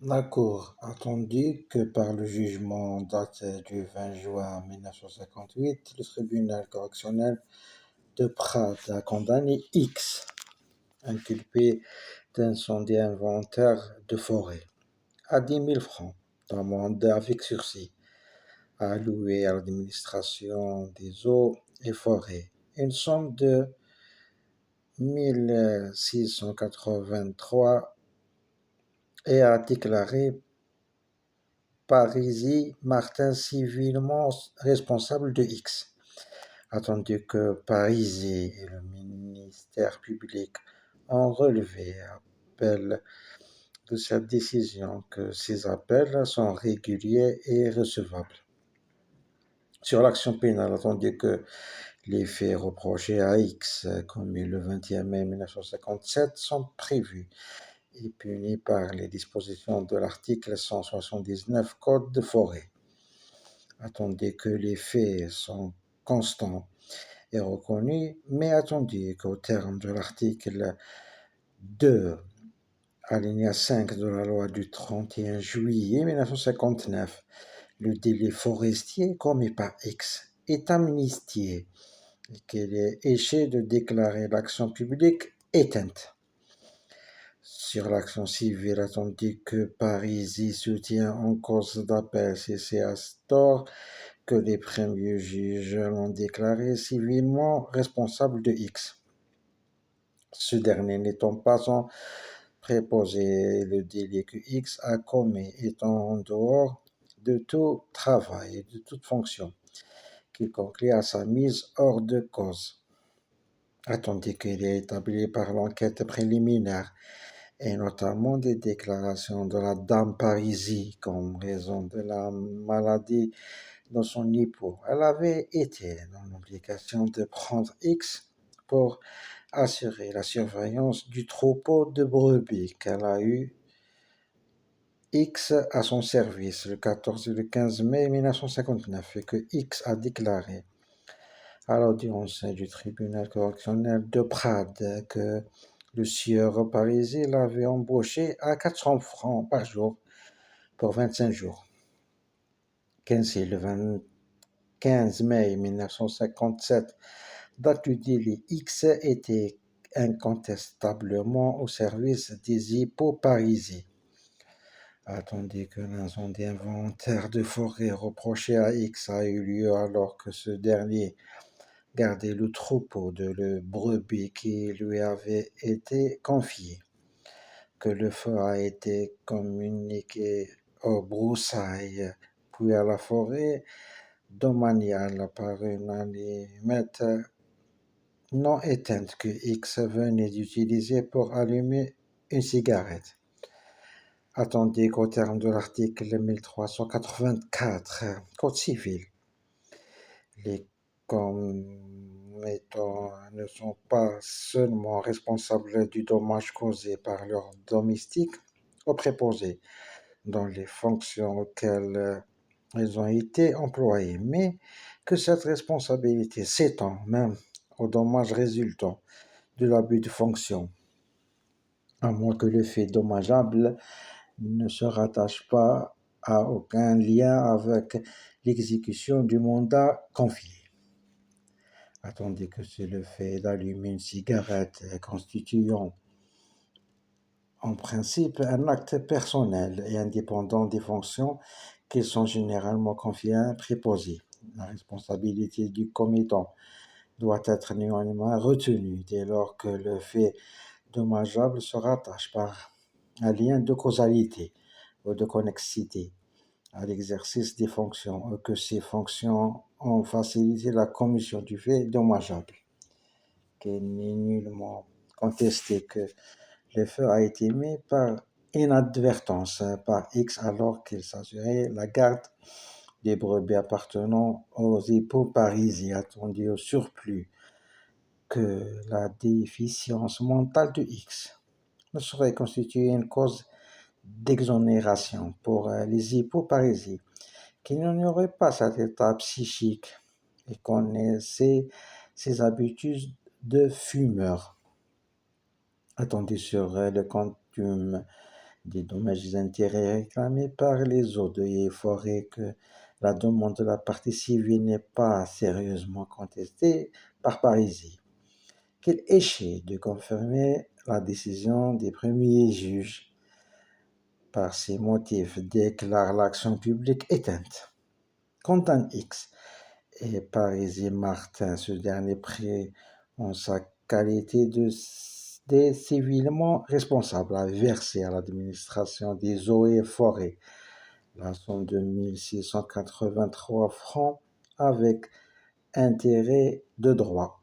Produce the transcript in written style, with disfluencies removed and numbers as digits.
La Cour attendit que par le jugement daté du 20 juin 1958, le tribunal correctionnel de Prades a condamné X, inculpé d'incendie involontaire de forêt, à 10 000 francs d'amende avec sursis, à allouer à l'administration des eaux et forêts une somme de 1683 et à déclarer Parisi Martin civilement responsable de X, attendu que Parisi et le ministère public ont relevé appel de cette décision, que ces appels sont réguliers et recevables. Sur l'action pénale, attendu que les faits reprochés à X, commis le 21 mai 1957, sont prévus et punis par les dispositions de l'article 179 Code de forêt. Attendez que les faits sont constants et reconnus, mais attendez qu'au terme de l'article 2, alinéa 5 de la loi du 31 juillet 1959, le délit forestier commis par X est amnistié et qu'il est éché de déclarer l'action publique éteinte. Sur l'action civile, tandis que Parisi soutient en cause d'appel cessé à tort que les premiers juges l'ont déclaré civilement responsable de X. Ce dernier n'étant pas en préposé, le délit que X a commis étant en dehors de tout travail et de toute fonction qui conclut à sa mise hors de cause. Tandis qu'il est établi par l'enquête préliminaire et notamment des déclarations de la dame Parisi comme raison de la maladie de son époux. Elle avait été dans l'obligation de prendre X pour assurer la surveillance du troupeau de brebis qu'elle a eu X à son service le 14 et le 15 mai 1959 et que X a déclaré à l'audience du tribunal correctionnel de Prades que le sieur Parisi l'avait embauché à 400 francs par jour pour 25 jours. Qu'ainsi, le 15 mai 1957, date du délit, X était incontestablement au service des époux Parisi. Tandis que l'incendie involontaire de forêt reproché à X a eu lieu alors que ce dernier gardait le troupeau de le brebis qui lui avait été confié, que le feu a été communiqué aux broussailles, puis à la forêt domaniale par une allumette non éteinte que X venait d'utiliser pour allumer une cigarette. Attendez qu'au terme de l'article 1384 Code civil, les commettants ne sont pas seulement responsables du dommage causé par leur domestique ou préposé dans les fonctions auxquelles ils ont été employés, mais que cette responsabilité s'étend même aux dommages résultant de l'abus de fonction, à moins que le fait dommageable ne se rattache pas à aucun lien avec l'exécution du mandat confié. Attendez que c'est le fait d'allumer une cigarette constituant en principe un acte personnel et indépendant des fonctions qui sont généralement confiées à un préposé. La responsabilité du commettant doit être néanmoins retenue dès lors que le fait dommageable se rattache par un lien de causalité ou de connexité à l'exercice des fonctions ou que ces fonctions ont facilité la commission du fait dommageable. Qu'il n'est nullement contesté que le feu a été mis par inadvertance par X alors qu'il s'assurait la garde des brebis appartenant aux époux parisiens, attendu au surplus que la déficience mentale de X ne saurait constituer une cause d'exonération pour les époux parisiens, qui n'ignoraient pas cet état psychique et connaissaient ses habitudes de fumeur. Attendu sur le quantum des dommages et intérêts réclamés par les eaux et forêts, que la demande de la partie civile n'est pas sérieusement contestée par Parisie, qu'il échouait de confirmer la décision des premiers juges. Par ces motifs, déclare l'action publique éteinte. Condamne X et Parisie Martin, ce dernier pris en sa qualité de civilement responsable à verser à l'administration des eaux et forêts la somme de 1 683 francs avec intérêt de droit.